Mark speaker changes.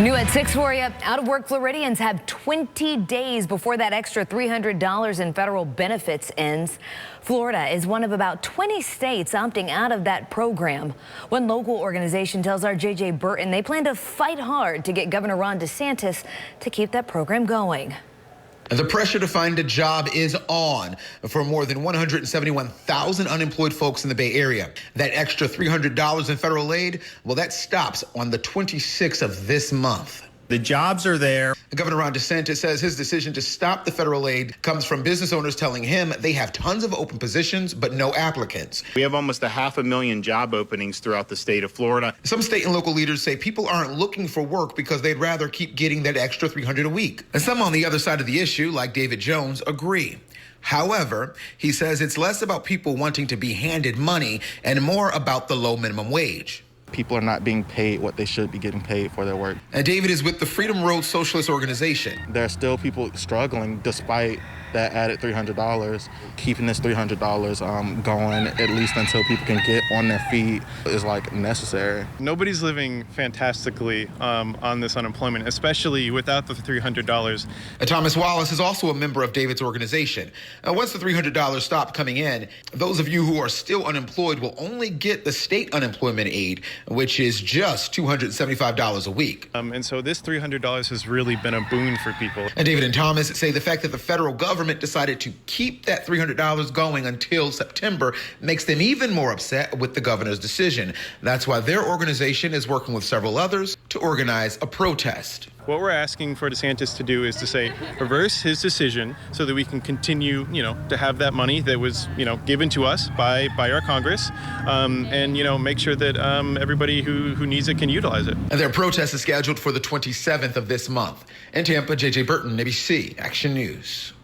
Speaker 1: New at 6 for you. Out of work Floridians have 20 days before that extra $300 in federal benefits ends. Florida is one of about 20 states opting out of that program. One local organization tells our J.J. Burton they plan to fight hard to get Governor Ron DeSantis to keep that program going.
Speaker 2: The pressure to find a job is on for more than 171,000 unemployed folks in the Bay Area. That extra $300 in federal aid, well, that stops on the 26th of this month.
Speaker 3: The jobs are there.
Speaker 2: Governor Ron DeSantis says his decision to stop the federal aid comes from business owners telling him they have tons of open positions, but no applicants.
Speaker 3: We have almost 500,000 job openings throughout the state of Florida.
Speaker 2: Some state and local leaders say people aren't looking for work because they'd rather keep getting that extra $300 a week. And some on the other side of the issue, like David Jones, agree. However, he says it's less about people wanting to be handed money and more about the low minimum wage.
Speaker 4: People are not being paid what they should be getting paid for their work.
Speaker 2: And David is with the Freedom Road Socialist Organization.
Speaker 4: There are still people struggling despite that added $300. Keeping this $300 going, at least until people can get on their feet, is like necessary.
Speaker 5: Nobody's living fantastically on this unemployment, especially without the $300.
Speaker 2: Thomas Wallace is also a member of David's organization. Once the $300 stop coming in, those of you who are still unemployed will only get the state unemployment aid, which is just $275 a week.
Speaker 5: And so this $300 has really been a boon for people.
Speaker 2: And David and Thomas say the fact that the federal government decided to keep that $300 going until September makes them even more upset with the governor's decision. That's why their organization is working with several others to organize a protest.
Speaker 5: What we're asking for DeSantis to do is to say, reverse his decision so that we can continue, to have that money that was, given to us by our Congress, and, make sure that everybody who needs it can utilize it.
Speaker 2: And their protest is scheduled for the 27th of this month. In Tampa, J.J. Burton, ABC Action News.